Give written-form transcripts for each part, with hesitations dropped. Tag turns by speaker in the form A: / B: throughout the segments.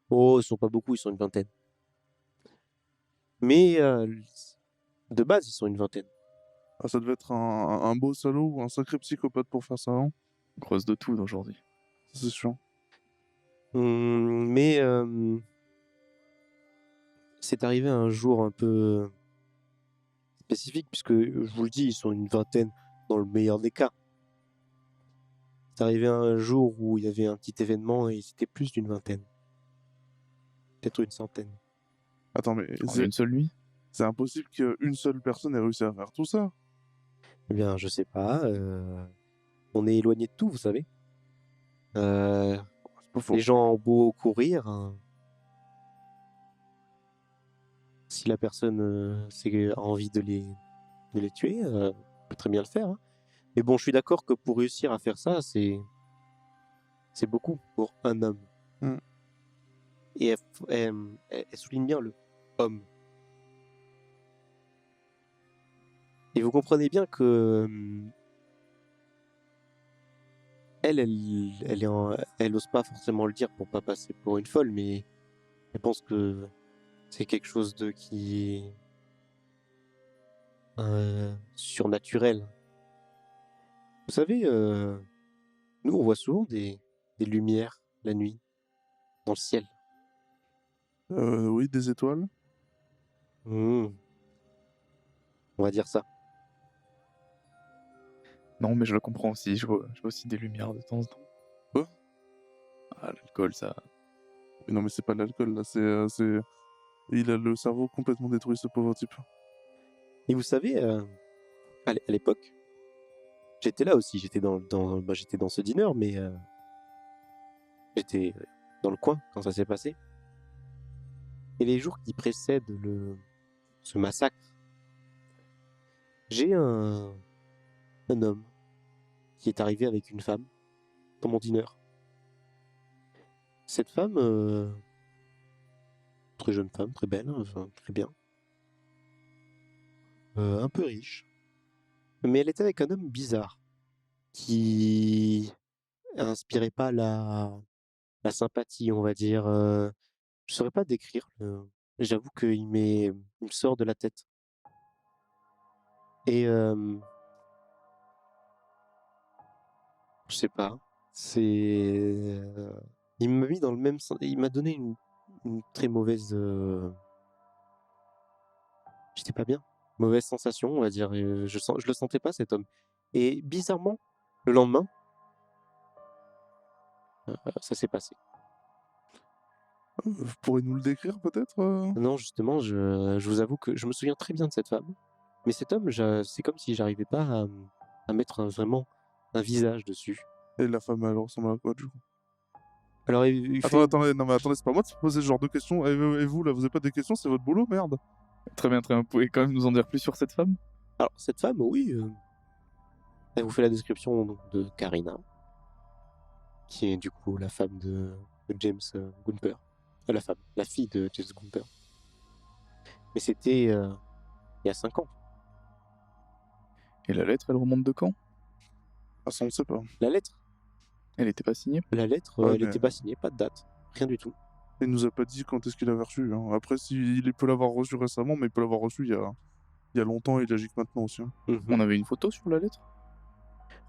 A: Oh, ils sont pas beaucoup, ils sont une vingtaine. Mais de base, ils sont une vingtaine.
B: Ah, ça devait être un beau salaud ou un sacré psychopathe pour faire ça, hein?
C: Grosse de tout d'aujourd'hui.
B: Ça, c'est sûr.
A: Mais c'est arrivé un jour un peu spécifique, puisque je vous le dis, ils sont une vingtaine dans le meilleur des cas. C'est arrivé un jour où il y avait un petit événement et c'était plus d'une vingtaine. Peut-être une centaine.
B: Attends, mais
C: En une seule nuit?
B: c'est impossible qu'une seule personne ait réussi à faire tout ça.
A: Eh bien, je sais pas. On est éloigné de tout, vous savez.
B: C'est pas faux.
A: Les gens ont beau courir, hein, si la personne a envie de les tuer, peut très bien le faire, hein. Mais bon, je suis d'accord que pour réussir à faire ça, c'est beaucoup pour un homme.
B: Mm.
A: Et elle souligne bien le homme. Et vous comprenez bien que elle ose pas forcément le dire pour pas passer pour une folle, mais elle pense que c'est quelque chose qui est surnaturel. Vous savez, nous on voit souvent des lumières la nuit dans le ciel.
B: Oui, des étoiles.
A: On va dire ça.
C: Non, mais je le comprends aussi, je vois aussi des lumières de temps en temps.
B: Quoi?
C: Ah, l'alcool, ça...
B: Mais non, mais c'est pas de l'alcool, là, il a le cerveau complètement détruit, ce pauvre type.
A: Et vous savez, à l'époque, j'étais là aussi, j'étais dans ce dîner, mais j'étais dans le coin quand ça s'est passé. Et les jours qui précèdent ce massacre, j'ai un homme qui est arrivé avec une femme dans mon dîner. Cette femme, très jeune femme, très belle, enfin, très bien, un peu riche, mais elle était avec un homme bizarre qui inspirait pas la sympathie, on va dire. Je saurais pas décrire. J'avoue il me sort de la tête. Et je sais pas. C'est, il m'a mis dans le même sens. Il m'a donné une très mauvaise. J'étais pas bien. Mauvaise sensation, on va dire. Je le sentais pas cet homme. Et bizarrement, le lendemain, ça s'est passé.
B: Vous pourrez nous le décrire, peut-être
A: Non, justement, je vous avoue que je me souviens très bien de cette femme. Mais cet homme, c'est comme si j'arrivais pas à mettre vraiment un visage dessus.
B: Et la femme, elle ressemble à quoi, du coup?
A: Alors, il fait.
B: Attendez, non, mais attendez, c'est pas moi de poser ce genre de questions. Et vous, là, vous avez pas des questions, c'est votre boulot, merde.
C: Très bien, très bien. Vous pouvez quand même nous en dire plus sur cette femme?
A: Alors, cette femme, oui, elle vous fait la description donc, de Karina, qui est du coup la femme de James Gunther. La fille de James Gunther. Mais c'était il y a 5 ans.
C: Et la lettre, elle remonte de quand?
B: Ah, ça, on sait pas.
A: La lettre,
C: Elle était pas signée?
B: Ouais,
A: elle
B: mais
A: n'était pas signée, pas de date, rien du tout.
B: il nous a pas dit quand est-ce qu'il avait reçu, hein. Après, il peut l'avoir reçu récemment, mais il peut l'avoir reçu il y a longtemps et il agit que maintenant aussi, hein.
A: Mhm.
C: On avait une photo sur la lettre?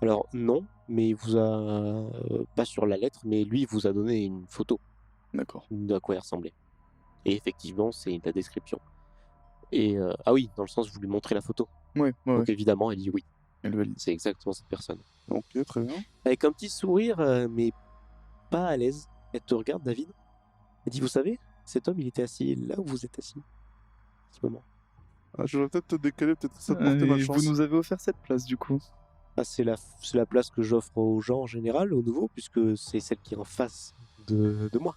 A: Alors non, mais il vous a pas sur la lettre, mais lui il vous a donné une photo
C: D'accord.
A: de à quoi elle ressemblait. Et effectivement, c'est la description. Et ah oui, dans le sens où vous lui montrez la photo.
C: Ouais, ouais,
A: Donc
C: ouais.
A: évidemment, elle dit oui,
C: Elle valide.
A: c'est exactement cette personne.
B: Ok, très bien.
A: Avec un petit sourire, mais pas à l'aise. Elle te regarde, David. Elle dit, vous savez, cet homme, il était assis là où vous êtes assis, en ce moment.
B: Ah, je vais peut-être te décaler, peut-être que ça te portait
C: Et
B: malchance.
C: vous nous avez offert cette place, du coup?
A: Ah, c'est la place que j'offre aux gens en général, aux nouveaux, puisque c'est celle qui est en face de moi.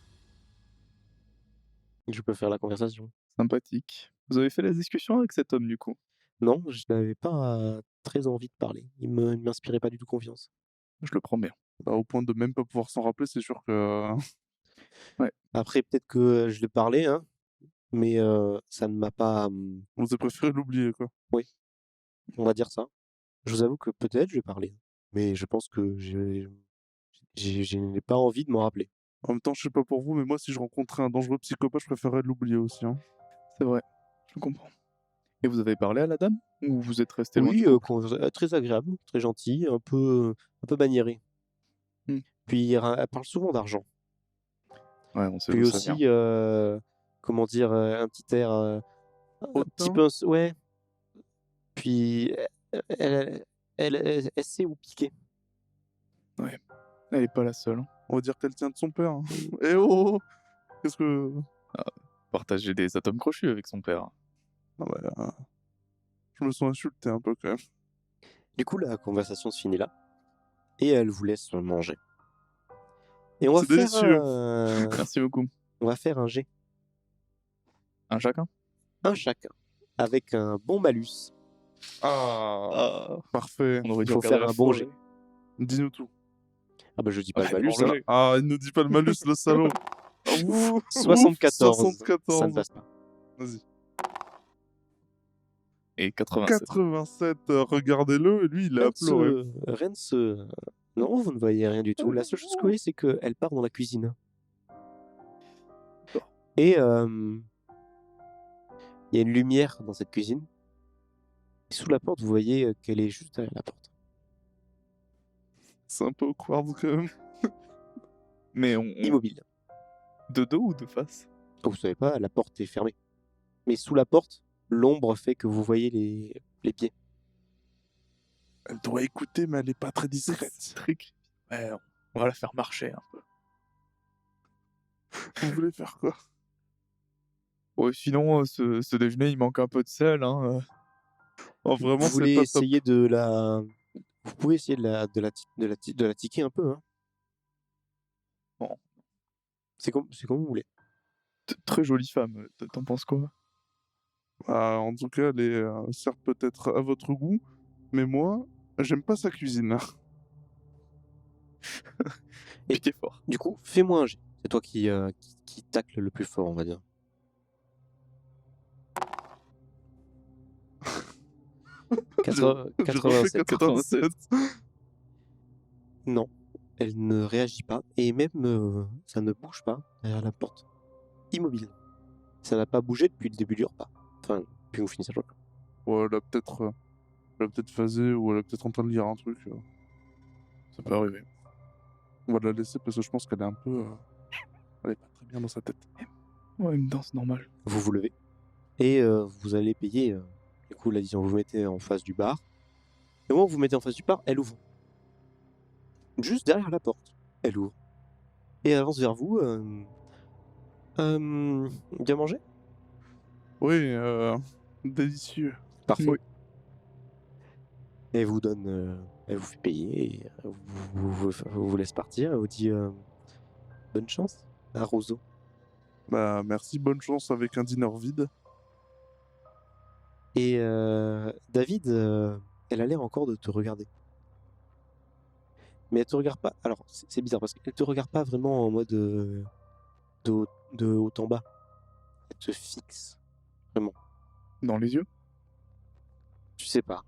A: Je peux faire la conversation.
C: Sympathique. Vous avez fait la discussion avec cet homme, du coup?
A: Non, je n'avais pas très envie de parler. Il m'inspirait pas du tout confiance.
C: Je le prends bien.
B: Bah, au point de même pas pouvoir s'en rappeler, c'est sûr que...
C: Ouais.
A: Après, peut-être que je l'ai parlé, hein, mais ça ne m'a pas.
B: Vous avez préféré l'oublier, quoi.
A: Oui, on va dire ça. Je vous avoue que peut-être je l'ai parlé, mais je pense que je n'ai pas envie de m'en rappeler.
B: En même temps, je sais pas pour vous, mais moi, si je rencontrais un dangereux psychopathe, je préférerais l'oublier aussi. Hein.
C: C'est vrai, je comprends. Et vous avez parlé à la dame? Ou vous êtes resté loin du
A: Oui,
C: couple?
A: très agréable, très gentil, un peu maniéré.
C: Mmh.
A: Puis elle parle souvent d'argent.
C: Ouais, on sait
A: Puis
C: d'où ça vient.
A: aussi, comment dire, un petit air, un petit
B: Hautain.
A: peu ouais. Puis elle sait où piquer.
C: Ouais, elle est pas la seule, hein.
B: On va dire qu'elle tient de son père. Hein. Eh oh! Qu'est-ce que...
C: Partager des atomes crochus avec son père.
B: Non, bah, je me sens insulté un peu quand même.
A: Du coup, la conversation se finit là et elle vous laisse manger. Et on va
B: C'est
A: faire,
B: délicieux.
C: Merci beaucoup.
A: on va faire un jet,
C: Un chacun?
A: un chacun, avec un bon malus.
B: Ah,
C: Ah,
B: parfait.
C: on aurait
A: Il
C: dû
A: faut
C: regarder
A: faire
C: la
A: un bon
C: forêt.
A: jet.
B: Dis-nous tout.
A: Ah bah je dis pas le
C: Ouais,
A: malus,
C: bon
A: hein.
C: jet.
B: Ah, il ne dit pas le malus, le salaud. Ouh,
A: 74, ça ne
B: 74.
A: passe pas.
B: Vas-y.
C: Et 87.
B: 87, regardez-le, et lui, il a pleuré.
A: Rien ne se... Non, vous ne voyez rien du tout. La seule chose que vous voyez, c'est qu'elle part dans la cuisine.
C: D'accord.
A: Et il y a une lumière dans cette cuisine. Et sous la porte, vous voyez qu'elle est juste derrière la porte.
B: C'est un peu awkward quand même.
C: Mais
A: Immobile.
C: de dos ou de face?
A: Oh, vous savez pas, la porte est fermée. Mais sous la porte, l'ombre fait que vous voyez les pieds.
B: Elle doit écouter, mais elle est pas très discrète.
C: Trick. Ouais, on va la faire marcher un peu.
B: Vous voulez faire quoi?
C: Ouais, sinon, ce déjeuner, il manque un peu de sel, hein.
B: Oh,
A: Vous
B: vraiment, c'est
A: voulez
B: pas top.
A: essayer de la... Vous pouvez essayer de la tiquer un peu, hein.
C: Bon.
A: C'est comme vous voulez.
C: Très jolie femme, t'en penses quoi?
B: Bah, en tout cas, elle est certes peut-être à votre goût, mais moi, j'aime pas sa cuisine.
A: Et-
C: Piqué fort.
A: Du coup, fais-moi un jet. C'est toi qui tacle le plus fort, on va dire.
B: J'ai refait
A: 87.
B: 87.
A: Non, elle ne réagit pas. Et même, ça ne bouge pas derrière la porte. Immobile. Ça n'a pas bougé depuis le début du repas. Enfin, depuis que vous finissez le repas.
B: Ouais, elle a peut-être phasé, ou elle est peut-être en train de lire un truc.
C: Ça peut arriver.
B: On va la laisser parce que je pense qu'elle est un peu... Elle est pas très bien dans sa tête.
C: Ouais, une danse normale.
A: Vous vous levez. Et vous allez payer. Du coup, là, disons, vous vous mettez en face du bar. Et au moment où vous vous mettez en face du bar, elle ouvre. Juste derrière la porte. Elle ouvre. Et elle avance vers vous. Bien manger?
B: Oui, délicieux.
A: Parfait.
C: Oui.
A: Elle vous donne, elle vous fait payer, et vous laisse partir, elle vous dit bonne chance à Roseau.
B: Bah, merci, bonne chance avec un dîner vide.
A: Et David, elle a l'air encore de te regarder. Mais elle te regarde pas. Alors, c'est bizarre parce qu'elle te regarde pas vraiment en mode de haut en bas. Elle te fixe. Vraiment.
C: Dans les yeux?
A: Tu sais pas.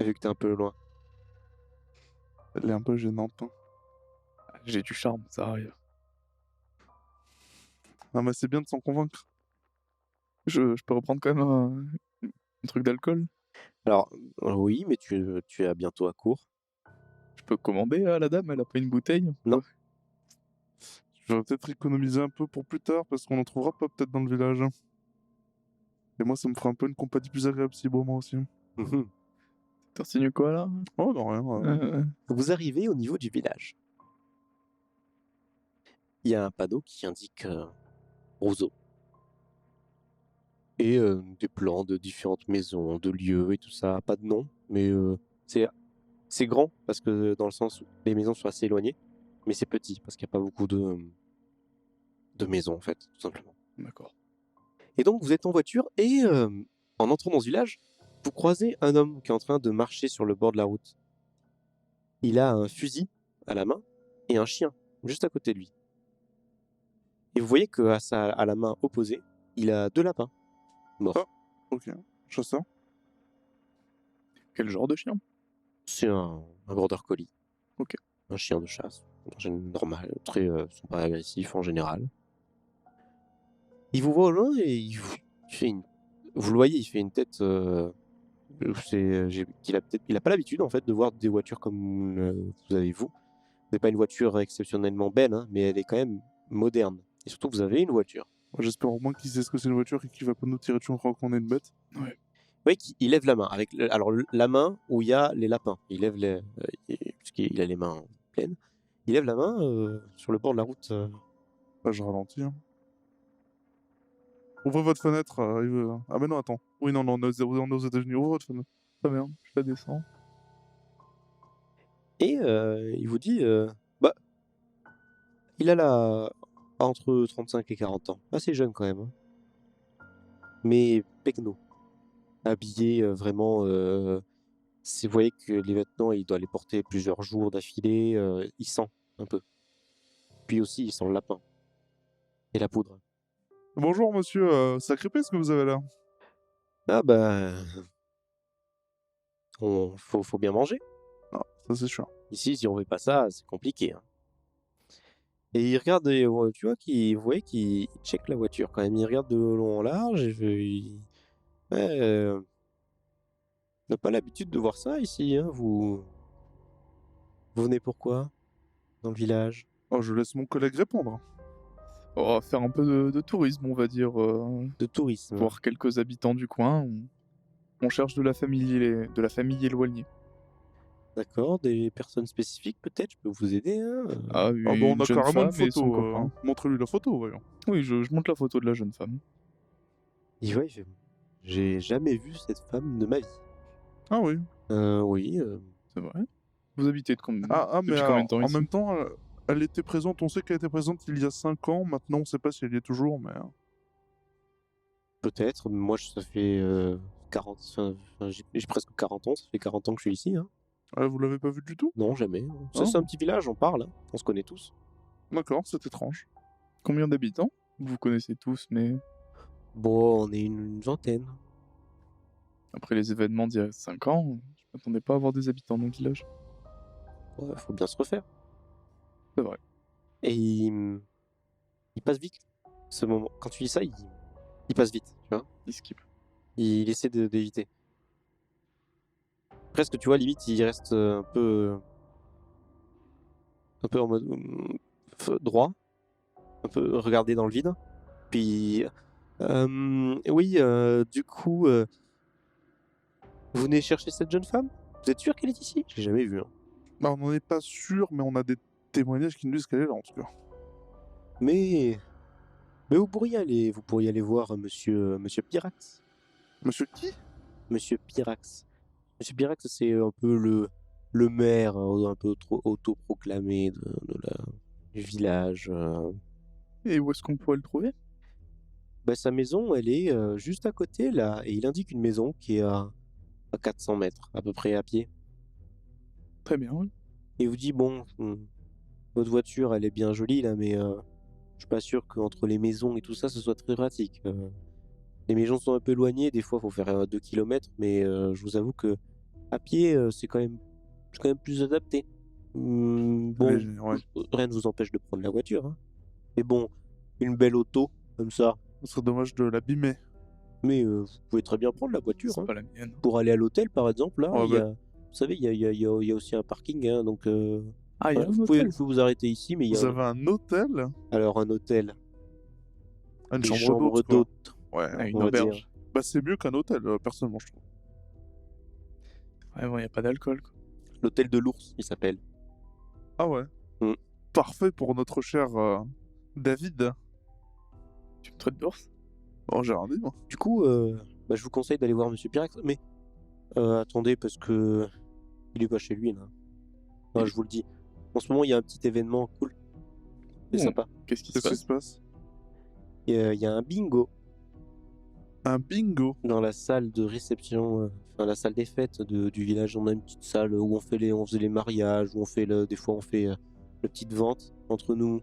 A: Vu que t'es un peu loin.
B: Elle est un peu gênante. Hein.
C: J'ai du charme, ça arrive.
B: Non, mais c'est bien de s'en convaincre.
C: Je peux reprendre quand même un truc d'alcool?
A: Alors, oui, mais tu es bientôt à court.
C: Je peux commander à la dame, elle a pas une bouteille?
A: Non.
B: Je vais peut-être économiser un peu pour plus tard parce qu'on en trouvera pas peut-être dans le village. Et moi, ça me fera un peu une compagnie plus agréable si moi aussi.
C: T'insinues quoi là?
B: Oh, non, rien.
A: Vous arrivez au niveau du village. Il y a un panneau qui indique Roseau. Et des plans de différentes maisons, de lieux et tout ça. Pas de nom, mais c'est grand parce que dans le sens où les maisons sont assez éloignées. Mais c'est petit parce qu'il n'y a pas beaucoup de maisons en fait, tout simplement.
C: D'accord.
A: Et donc vous êtes en voiture et en entrant dans ce village, vous croisez un homme qui est en train de marcher sur le bord de la route. Il a un fusil à la main et un chien juste à côté de lui. Et vous voyez qu'à à la main opposée, il a 2 lapins morts.
B: Ok, chasseur.
C: Quel genre de chien?
A: C'est un border collie.
C: Ok.
A: Un chien de chasse. normal, sont pas agressifs en général. Il vous voit au loin et il fait vous le voyez, il fait une tête. Il a pas l'habitude en fait de voir des voitures comme vous avez vous. C'est pas une voiture exceptionnellement belle, hein, mais elle est quand même moderne. Et surtout, vous avez une voiture.
B: J'espère au moins qu'il sait ce que c'est une voiture et qu'il va pas nous tirer dessus en croyant qu'on est une bête.
A: Oui, il lève la main. Alors, la main où il y a les lapins. Il lève parce qu'il a les mains pleines. Il lève la main sur le bord de la route.
B: Bah, je ralentis. Hein. Ouvrez votre fenêtre. Ah, mais non, attends. Oui, non, on est aux États-Unis. Ouvrez votre fenêtre.
C: Très bien, je la descends.
A: Et il vous dit bah, il a entre 35 et 40 ans. Assez jeune quand même. Hein. Mais pecno. Habillé vraiment. Vous voyez que les vêtements, il doit les porter plusieurs jours d'affilée. Il sent un peu. Puis aussi, il sent le lapin. Et la poudre.
B: Bonjour, monsieur. Sacré ce que vous avez là.
A: Ah bah. Faut bien manger.
B: Ah, ça c'est sûr.
A: Ici, si on fait pas ça, c'est compliqué. Hein. Et il regarde, tu vois, vous voyez qu'il check la voiture quand même. Il regarde de long en large. Ouais, on n'a pas l'habitude de voir ça ici. Hein. Vous venez pourquoi dans le village?
B: Oh, je laisse mon collègue répondre.
C: On va faire un peu de tourisme, on va dire.
A: De tourisme.
C: Voir quelques habitants du coin. On cherche de la famille éloignée.
A: D'accord, des personnes spécifiques peut-être, je peux vous aider. Hein.
C: Ah,
B: Ah, bon, on a
C: jeune
B: carrément une
C: femme et son
B: photo.
C: copain.
B: Montrez-lui la photo, voyons.
C: Oui, je montre la photo de la jeune femme.
A: Il fait, j'ai jamais vu cette femme de ma vie.
B: Ah oui.
A: Oui.
C: C'est vrai. Vous habitez
B: Mais
C: depuis combien de temps
B: en
C: ici?
B: même temps, elle était présente, on sait qu'elle était présente il y a 5 ans, maintenant on sait pas si elle y est toujours, mais...
A: Peut-être, moi ça fait 40, j'ai presque 40 ans, ça fait 40 ans que je suis ici. Hein.
B: Vous l'avez pas vu du tout?
A: Non, jamais. Ça,
B: Ah.
A: c'est un petit village, on parle, hein. On se connaît tous.
B: D'accord, c'est étrange.
C: Combien d'habitants? Vous vous connaissez tous, mais
A: Bon, on est une vingtaine.
C: après les événements d'il y a 5 ans, je m'attendais pas à avoir des habitants dans le village.
A: Ouais, faut bien se refaire.
C: C'est vrai.
A: Et il passe vite, ce moment. Quand tu dis ça, il passe vite, tu vois.
C: Il skip.
A: Il essaie d'éviter. Presque, tu vois, limite, il reste un peu en mode droit, un peu regarder dans le vide. Puis, oui, du coup, vous venez chercher cette jeune femme? Vous êtes sûr qu'elle est ici? Je l'ai jamais vue. Hein.
B: Bah, on n'en est pas sûr, mais on a des témoignages qui nous disent qu'elle est là, en tout cas.
A: Mais vous pourriez aller voir Monsieur Pirax.
B: Monsieur qui?
A: Monsieur Pirax. Monsieur Pirax, c'est un peu le maire un peu trop autoproclamé du village.
C: Et où est-ce qu'on pourrait le trouver?
A: Bah, sa maison, elle est juste à côté, là. Et il indique une maison qui est à 400 mètres, à peu près à pied.
C: Très bien, oui.
A: Et il vous dit, bon, votre voiture, elle est bien jolie, là, mais je suis pas sûr qu'entre les maisons et tout ça, ce soit très pratique. Les maisons sont un peu éloignées, des fois, il faut faire 2 km, mais je vous avoue que à pied, c'est quand même plus adapté. Bon,
B: Ouais.
A: rien ne vous empêche de prendre la voiture. Hein. Mais bon, une belle auto, comme ça.
B: Ce serait dommage de l'abîmer.
A: Mais vous pouvez très bien prendre la voiture.
C: C'est
A: Hein.
C: pas la mienne.
A: Pour aller à l'hôtel, par exemple, là,
B: Ouais,
A: vous savez, il y a aussi un parking. Hein, donc,
C: Ah, il y a un
A: vous pouvez
C: hôtel.
A: vous arrêter ici, mais il y
B: Vous
A: a
B: avez un hôtel?
A: alors un hôtel,
B: Une
A: des
B: chambre
A: chambres
B: d'hôte, quoi.
A: d'hôtes,
B: Ouais.
C: Ah, une
A: on va dire.
C: auberge.
B: Bah, c'est mieux qu'un hôtel, personnellement, je trouve.
C: Ouais, bon, il n'y a pas d'alcool, quoi.
A: L'hôtel de l'ours, il s'appelle.
B: Ah ouais. Parfait pour notre cher David.
C: Tu me traites d'ours?
B: Oh, j'ai rien dit, moi.
A: Du coup, je vous conseille d'aller voir Monsieur Pirax, mais attendez, parce que il est pas chez lui, là. Enfin, je vous le dis. En ce moment, il y a un petit événement cool. C'est sympa.
C: Qu'est-ce qui se
B: Qu'est-ce qui
C: passe?
B: se passe?
A: Il y a un bingo
B: Un bingo.
A: dans la salle de réception, la salle des fêtes du village. On a une petite salle où on faisait les mariages, où des fois on fait de petites ventes entre nous,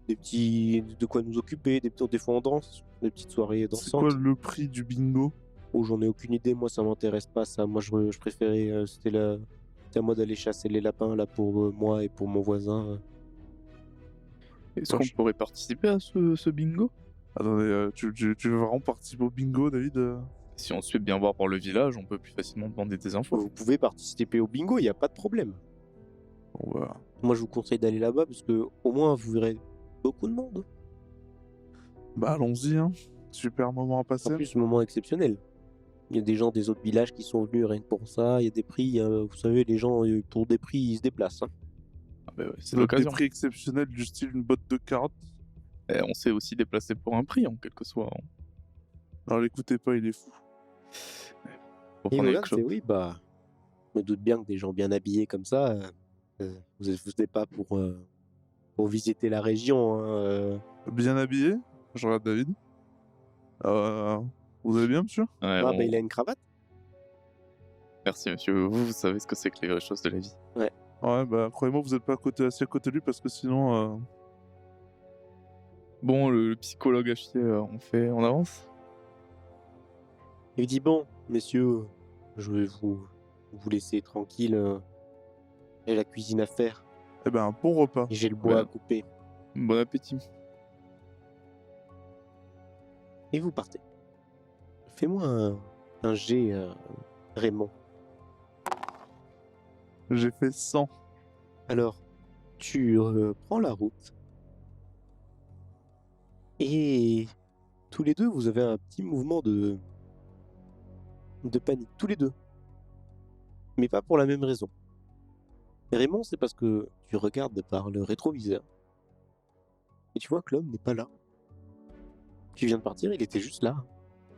A: de quoi nous occuper, des fois on danse, des petites soirées
B: C'est quoi
A: dansantes.
B: le prix du bingo?
A: Oh, j'en ai aucune idée, moi ça m'intéresse pas ça. Moi je préférais, c'était à moi d'aller chasser les lapins là pour moi et pour mon voisin.
C: Est-ce qu'on pourrait participer à ce bingo?
B: Attendez, tu veux vraiment participer au bingo, David?
C: Si on se fait bien voir par le village, on peut plus facilement demander des infos.
A: Vous pouvez participer au bingo, il n'y a pas de problème.
B: Bon, bah,
A: Moi, je vous conseille d'aller là-bas parce que au moins vous verrez beaucoup de monde.
B: allons-y, hein. Super moment à passer.
A: En plus, moment exceptionnel. Il y a des gens des autres villages qui sont venus rien que pour ça. Il y a des prix, vous savez, les gens pour des prix ils se déplacent. Hein.
C: Ah bah ouais, c'est
B: Des
C: l'occasion.
B: prix exceptionnels du style une botte de carottes.
C: Et on s'est aussi déplacé pour un prix, en quelque sorte.
B: Alors l'écoutez pas, il est fou.
C: Pour
A: Et
C: prendre
A: voilà,
C: une clope.
A: c'est oui, bah, je me doute bien que des gens bien habillés comme ça, vous venez pas pour visiter la région. Hein,
B: Bien habillé. Je regarde David. Vous allez bien, monsieur?
C: Ouais,
A: bah, il a une cravate.
C: Merci, monsieur. Vous savez ce que c'est que les vraies choses de la vie.
B: Ouais, bah croyez-moi, vous êtes pas assis à côté de lui parce que sinon...
C: Bon, le psychologue à chier, on avance?
A: Il dit bon, messieurs, je vais vous laisser tranquille. J'ai la cuisine à faire
B: Eh ben, bon repas.
A: et j'ai le bois
C: Ouais.
A: à couper.
C: Bon appétit.
A: Et vous partez. Fais-moi un jet, Raymond.
B: J'ai fait 100.
A: Alors, tu prends la route. Et tous les deux, vous avez un petit mouvement de panique. Tous les deux. Mais pas pour la même raison. Raymond, c'est parce que tu regardes par le rétroviseur. Et tu vois que l'homme n'est pas là. Tu viens de partir, il était juste là.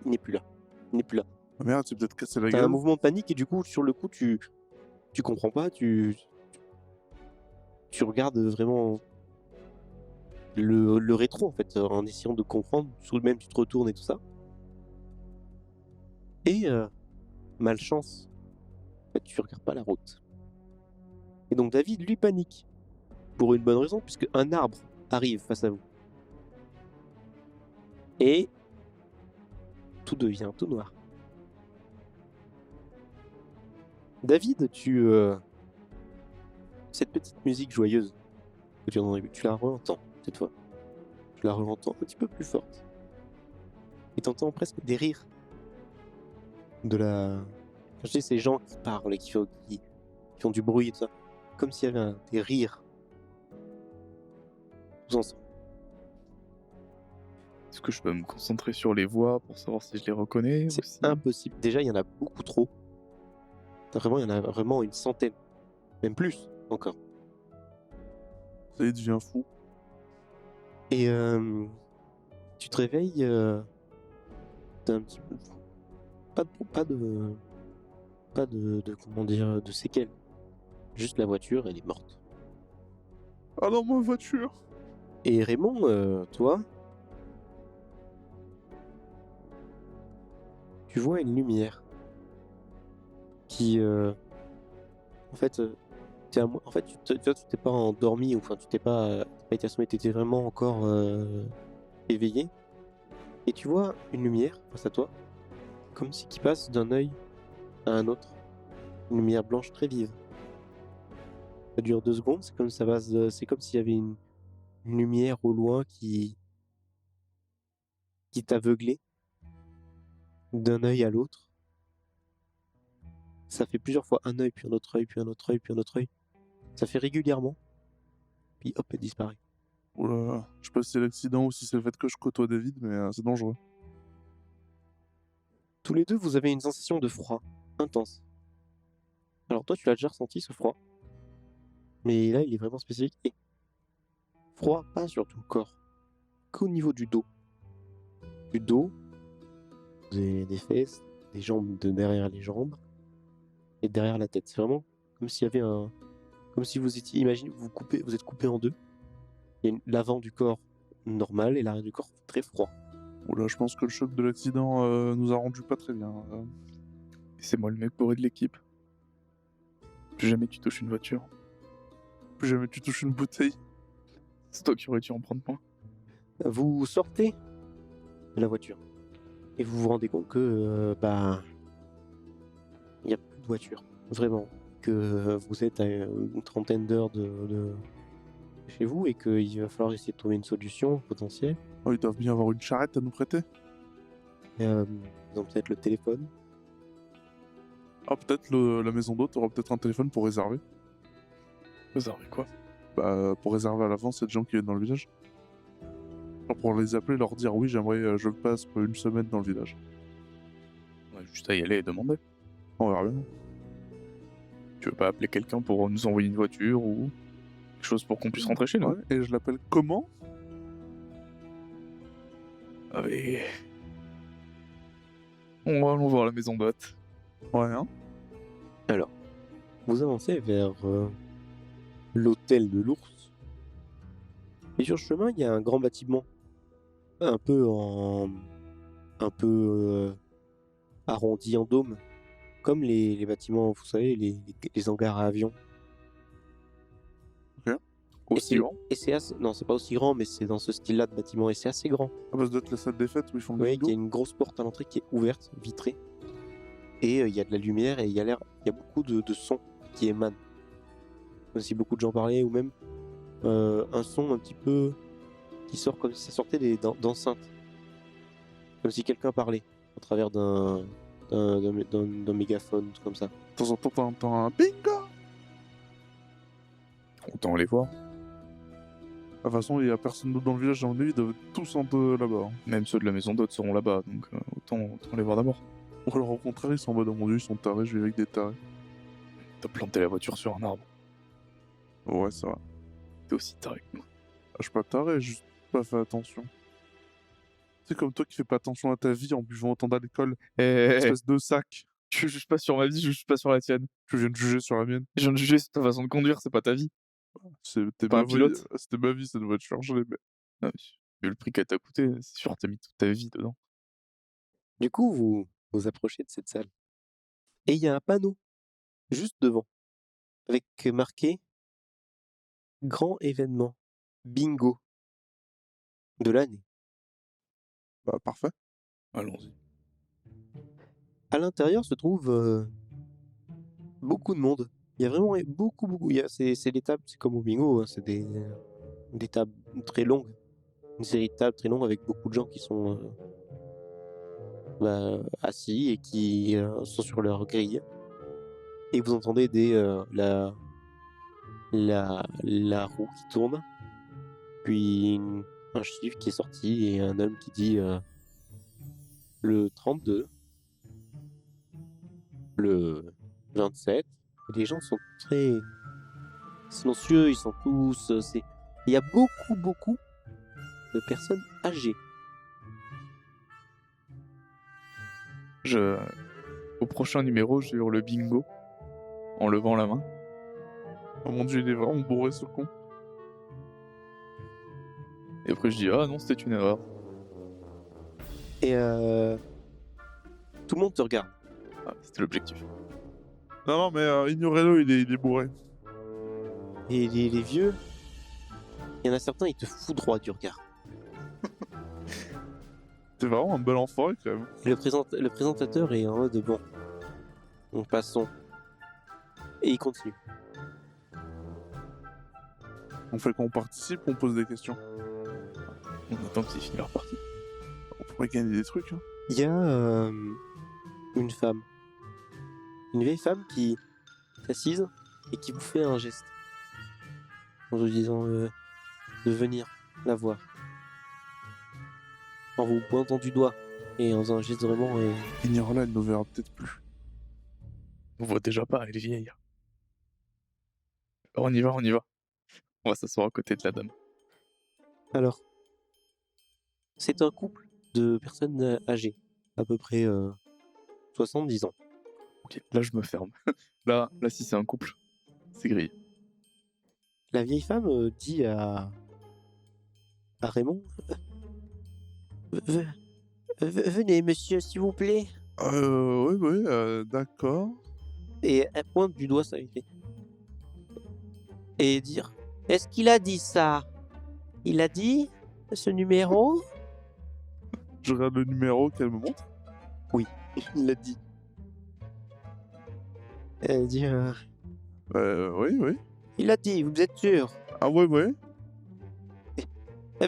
A: Il n'est plus là. Il n'est plus là.
B: Ah merde, j'ai peut-être cassé la
A: T'as un
B: gueule.
A: mouvement de panique et du coup, sur le coup, tu comprends pas, tu regardes vraiment le rétro en fait, en essayant de comprendre. Sous le même, tu te retournes et tout ça. Et malchance, en fait, tu regardes pas la route. Et donc David, lui, panique. Pour une bonne raison, puisque un arbre arrive face à vous. Et tout devient tout noir. David, cette petite musique joyeuse que tu entends au début, tu la re-entends cette fois. Tu la re-entends un petit peu plus forte. Et t'entends presque des rires. Quand je dis ces gens qui parlent et qui font du bruit et tout ça. Comme s'il y avait des rires. Tous ensemble.
C: Est-ce que je peux me concentrer sur les voix pour savoir si je les reconnais ou
A: C'est
C: si-
A: impossible. Déjà, il y en a beaucoup trop. Il y en a vraiment une centaine. Même plus, encore.
B: Ça y est, devient fou.
A: Et tu te réveilles, t'as un petit peu... Pas de comment dire, de séquelles. Juste la voiture, elle est morte.
B: Ah non, ma voiture!
A: Et Raymond, toi, tu vois une lumière qui, en fait, en fait, tu t'es pas endormi, ou enfin, tu t'es pas été assommé, t'étais vraiment encore éveillé. Et tu vois une lumière face à toi, comme si qui passe d'un œil à un autre. Une lumière blanche très vive. Ça dure 2 secondes, c'est comme s'il y avait une lumière au loin qui t'aveuglait d'un œil à l'autre. Ça fait plusieurs fois un œil, puis un autre œil, puis un autre œil, puis un autre œil. Ça fait régulièrement. Puis hop, elle disparaît.
B: Oh là là. Je sais pas si c'est l'accident ou si c'est le fait que je côtoie David, mais c'est dangereux.
A: Tous les deux, vous avez une sensation de froid intense. Alors toi, tu l'as déjà ressenti, ce froid. Mais là, il est vraiment spécifique. Et froid, pas sur tout le corps, qu'au niveau du dos. Du dos, des fesses, des jambes de derrière les jambes, et derrière la tête. C'est vraiment comme s'il y avait comme si vous étiez... Imaginez, vous êtes coupé en deux. Il y a l'avant du corps normal et l'arrière du corps très froid.
B: Oula, je pense que le choc de l'accident nous a rendu pas très bien.
C: Et c'est moi le mec bourré de l'équipe. Plus jamais tu touches une voiture.
B: Plus jamais tu touches une bouteille.
C: C'est toi qui aurais dû en prendre point.
A: Vous sortez de la voiture et vous vous rendez compte que il n'y a plus de voiture, vraiment, que vous êtes à une trentaine d'heures chez vous et qu'il va falloir essayer de trouver une solution potentielle.
B: Oh, ils doivent bien avoir une charrette à nous prêter.
A: Ils ont peut-être le téléphone.
B: Ah, peut-être la maison d'hôte aura peut-être un téléphone pour réserver.
C: Réserver quoi?
B: Bah, pour réserver à l'avance, il y a des gens qui viennent dans le village. Genre pour les appeler, leur dire oui, j'aimerais, je passe pour une semaine dans le village.
C: On a juste à y aller et demander.
B: On verra bien.
C: Tu veux pas appeler quelqu'un pour nous envoyer une voiture ou quelque chose pour qu'on puisse rentrer chez nous?
B: Ouais, et je l'appelle comment?
C: Allez. On va allons voir la maison d'hôte.
B: Ouais, hein.
A: Alors, vous avancez vers l'hôtel de l'ours. Et sur le chemin, il y a un grand bâtiment, un peu arrondi en dôme, comme les bâtiments, vous savez, les hangars à avions.
C: Aussi grand?
A: Et c'est assez... Non, c'est pas aussi grand, mais c'est dans ce style-là de bâtiment, et c'est assez grand.
B: Ah bah ça doit être la salle des fêtes où ils font le
A: Oui,
B: bingo.
A: il y a une grosse porte à l'entrée qui est ouverte, vitrée, et il y a de la lumière, et il y a beaucoup de sons qui émanent. Aussi beaucoup de gens parlaient, ou même un son un petit peu qui sort comme si ça sortait d'enceintes. Comme si quelqu'un parlait à travers d'un mégaphone, un truc comme ça.
B: De temps en temps, t'entends un bingo.
C: Autant aller voir.
B: De toute façon, il y a personne d'autre dans le village, à mon avis, ils doivent être tous en deux là-bas. Hein.
C: Même ceux de la maison d'hôte seront là-bas, donc autant aller voir d'abord.
B: Ou alors au contraire, ils sont en mode, oh mon dieu, ils sont tarés, je vais avec des tarés.
C: T'as planté la voiture sur un arbre.
B: Ouais, ça va.
C: T'es aussi taré que nous.
B: Ah, je suis pas taré, j'ai juste pas fait attention. C'est comme toi qui fais pas attention à ta vie en buvant autant d'alcool. Espèce de sac.
C: Je juge pas sur ma vie, je juge pas sur la tienne.
B: Tu viens de juger sur la mienne.
C: Je viens de juger sur ta façon de conduire, c'est pas ta vie.
B: C'était
C: Pas
B: ma
C: un pilote.
B: vie, c'était ma vie cette voiture, je l'aimais.
C: Ah, vu le prix qu'elle t'a coûté, c'est sûr t'as mis toute ta vie dedans.
A: Du coup, vous approchez de cette salle. Et il y a un panneau juste devant, avec marqué grand événement, bingo de l'année.
B: Bah parfait.
C: Allons-y.
A: À l'intérieur se trouve beaucoup de monde. Il y a vraiment beaucoup. C'est des tables, c'est comme au bingo, hein, c'est des tables très longues. Une série de tables très longues avec beaucoup de gens qui sont assis et qui sont sur leur grille. Et vous entendez la roue qui tourne, puis un chiffre qui est sorti et un homme qui dit le 32, le 27. Et les gens sont très silencieux, ils sont tous... Il y a beaucoup de personnes âgées.
C: Au prochain numéro, je hurle bingo en levant la main.
B: Oh mon dieu, il est vraiment bourré ce con.
C: Et après je dis ah non, c'était une erreur.
A: Et tout le monde te regarde.
C: Ah, c'était l'objectif.
B: Non, mais ignorez-le, il est bourré.
A: Et les vieux, il y en a certains, ils te foudroient du regard.
B: T'es vraiment un bel enfant quand même.
A: Le présentateur est en mode bon, passons. Et il continue.
B: On fait qu'on participe, on pose des questions.
C: On attend qu'ils finissent leur partie.
B: On pourrait gagner des trucs. Hein.
A: Il y a une femme, une vieille femme qui s'assise et qui vous fait un geste en vous disant de venir la voir. En vous pointant du doigt et en faisant un geste vraiment.
B: Ignore-la, elle ne verra peut-être plus.
C: On voit déjà pas, elle est vieille. Alors, on y va. On va s'asseoir à côté de la dame.
A: Alors, c'est un couple de personnes âgées, à peu près 70 ans.
C: Ok, là je me ferme. là si c'est un couple, c'est grillé.
A: La vieille femme dit à Raymond venez, monsieur, s'il vous plaît.
B: Oui, d'accord.
A: Et elle pointe du doigt ça et dire est-ce qu'il a dit ça? Il a dit ce numéro?
B: Je regarde le numéro qu'elle me montre.
A: Oui, il l'a dit. Elle dit
B: Oui.
A: il a dit, vous êtes sûr?
B: Ah ouais.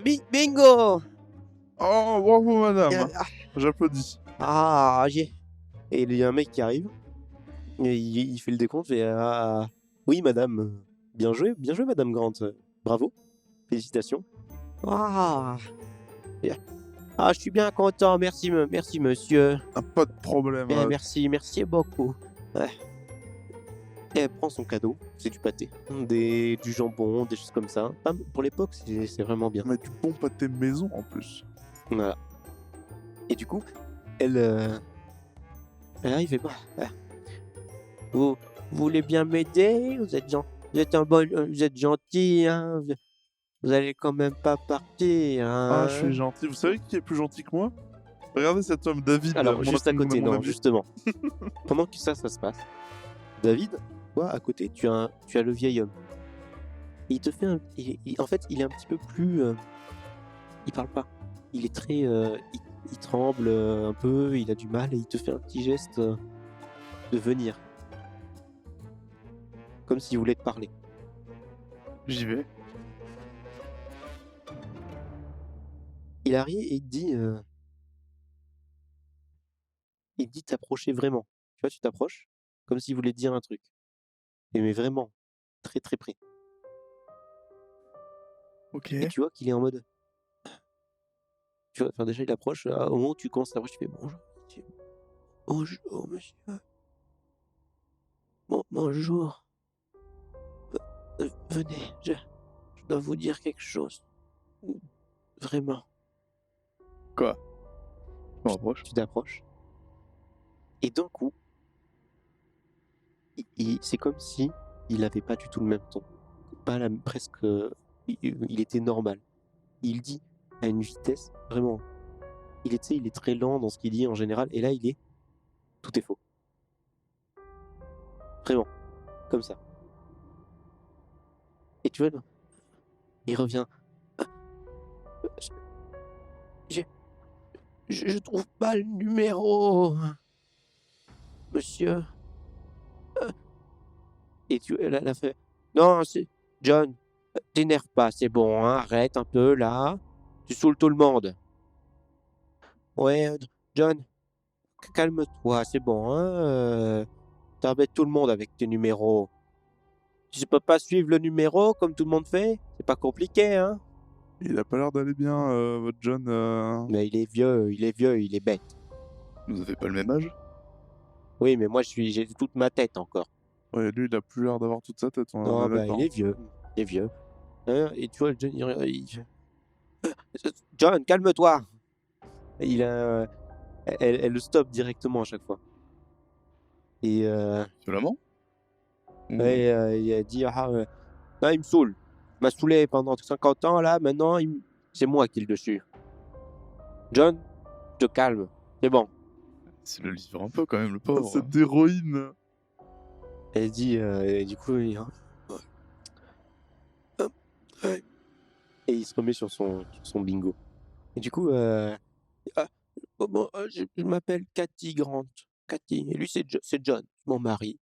A: Bingo!
B: Oh, bravo, madame.
A: Ah,
B: J'applaudis.
A: j'ai. Et il y a un mec qui arrive, et il fait le décompte, et oui, madame, bien joué, madame Grant, bravo, félicitations. Ah, je suis bien content, merci, merci monsieur.
B: Ah, pas de problème.
A: Merci beaucoup. Ouais. Et elle prend son cadeau, c'est du pâté, du jambon, des choses comme ça. Pour l'époque, c'est vraiment bien.
B: Mais du bon pâté maison en plus.
A: Voilà. Et du coup, elle arrive et vous voulez bien m'aider? Vous êtes gentil, hein? Vous allez quand même pas partir,
B: Ah,
A: hein?
B: je suis gentil. Vous savez qui est plus gentil que moi? Regardez cet homme, David.
A: Alors, juste à côté,
B: mon
A: non,
B: ami.
A: justement. Pendant que ça se passe, David, toi, à côté, tu as le vieil homme. Et il te fait en fait, il est un petit peu plus... il parle pas. Il est très... il tremble un peu, il a du mal, et il te fait un petit geste de venir. Comme s'il voulait te parler.
C: J'y vais.
A: Il arrive et il te dit... il te dit de t'approcher vraiment. Tu vois, tu t'approches, comme s'il voulait te dire un truc. Mais vraiment, très très près.
C: Ok.
A: Et tu vois qu'il est en mode... Tu vois, enfin déjà il approche, au moment où tu commences à t'approcher, tu fais bonjour, monsieur. Bonjour, monsieur. Bonjour. Venez, je dois vous dire quelque chose. Vraiment.
C: Quoi? Je me rapproche.
A: Tu t'approches. Et d'un coup, c'est comme si il avait pas du tout le même ton. Pas presque... il était normal. Il dit à une vitesse, vraiment. Il est très lent dans ce qu'il dit en général, et là tout est faux. Vraiment, comme ça. Et tu vois, il revient. Je trouve pas le numéro, monsieur. Et elle a fait. Non, c'est John. T'énerve pas, c'est bon, hein, arrête un peu là. Tu saoules tout le monde. Ouais, John, calme-toi, c'est bon, hein. T'embêtes tout le monde avec tes numéros. Tu peux pas suivre le numéro comme tout le monde fait? C'est pas compliqué, hein?
B: Il a pas l'air d'aller bien, votre John.
A: Mais il est vieux, il est bête.
C: Vous avez pas le même âge?
A: Oui, mais moi j'ai toute ma tête encore.
B: Ouais, lui, il a plus l'air d'avoir toute sa tête. On
A: Non,
B: est d'accord.
A: il est vieux. Hein, et tu vois, John, John, calme-toi! Il a... elle le stoppe directement à chaque fois. Et
C: Violemment? Ou-
A: il a dit, il me saoule. Il m'a saoulé pendant 50 ans, là, maintenant, c'est moi qui ai le dessus. John, te calme, c'est bon.
C: C'est le livre un peu quand même, le
B: Ah,
C: pauvre.
B: cette héroïne.
A: Elle dit, et du coup, et il se remet sur son bingo. Et du coup, je m'appelle Cathy Grant. Cathy. Et lui, c'est John, mon mari.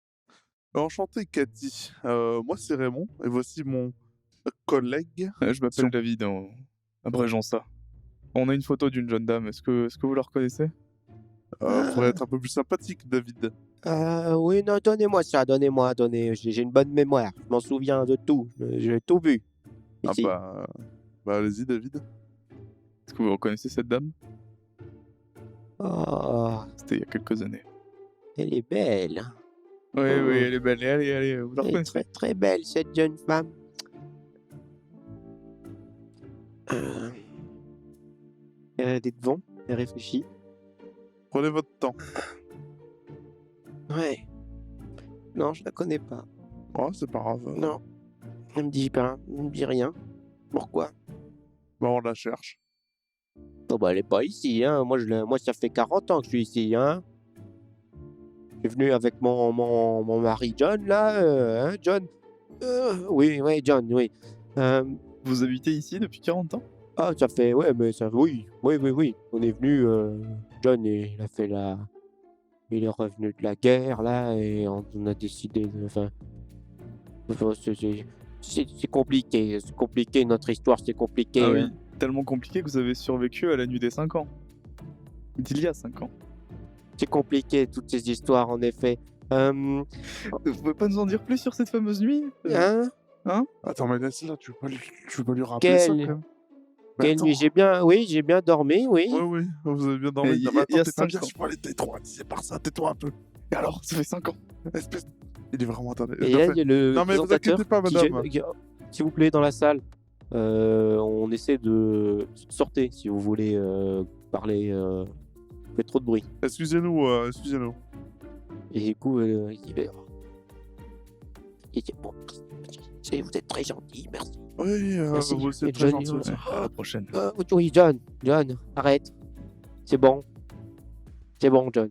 B: Enchanté, Cathy. Moi, c'est Raymond. Et voici mon collègue.
C: Je m'appelle David, abrégeons ça. On a une photo d'une jeune dame, est-ce que vous la reconnaissez?
B: Faudrait être un peu plus sympathique, David.
A: Oui, non, donnez-moi ça, donnez. J'ai une bonne mémoire. Je m'en souviens de tout. J'ai tout vu. Ici.
B: Ah bah allez-y, David.
C: Est-ce que vous reconnaissez cette dame?
A: Oh,
C: C'était il y a quelques années.
A: elle est belle.
C: Oui,
A: Oh.
C: oui, elle est belle. Allez, vous la
A: Elle est
C: reconnaissez?
A: très, très belle, cette jeune femme. Elle est devant, elle réfléchit.
B: Prenez votre temps.
A: Ouais. Non, je la connais pas.
B: Oh, c'est pas grave.
A: Non. Elle me dit pas, elle me dit rien. Pourquoi?
B: Bah, on la cherche.
A: Oh bah elle est pas ici, hein. Moi ça fait 40 ans que je suis ici, hein. Je suis venu avec mon mari John, là, hein, John? Oui, John, oui.
C: Vous habitez ici depuis 40 ans?
A: Ah, ça fait, ouais, mais ça, oui. On est venu, John, il est revenu de la guerre, là, et on a décidé de, enfin, c'est compliqué, notre histoire, c'est compliqué.
C: Ah oui.
A: Hein.
C: tellement compliqué que vous avez survécu à la nuit des 5 ans. D'il y a 5 ans.
A: C'est compliqué, toutes ces histoires, en effet.
C: Vous pouvez pas nous en dire plus sur cette fameuse nuit
A: Hein
B: Attends, mais laisse-la, tu veux pas lui rappeler ça,
A: Quelle-
B: quand même. Mais
A: Quelle
B: attends.
A: nuit? J'ai bien dormi, oui.
B: Oui, vous avez bien dormi.
C: Et il y
B: Non, mais
C: a
B: attends, t'es pas
C: 5
B: bien,
C: ans.
B: je parlais de tais-toi, c'est par ça, tais-toi un peu.
C: Et alors, ça fait 5 ans.
B: Espèce... Il est vraiment attendez.
A: Et là, il y a le
B: Non, mais vous
A: présentateur
B: inquiétez pas,
A: qui
B: madame.
A: s'il vous plaît, dans la salle. On essaie de sortir si vous voulez parler. Vous faites trop de bruit.
B: Excusez-nous.
A: Et du coup, il dit bon, vous êtes très gentil, merci.
B: Oui,
A: Merci.
B: vous aussi
A: Et
B: êtes très
A: Johnny,
B: gentil.
A: ouais.
C: À la prochaine.
A: Oui, John, arrête. C'est bon. C'est bon, John.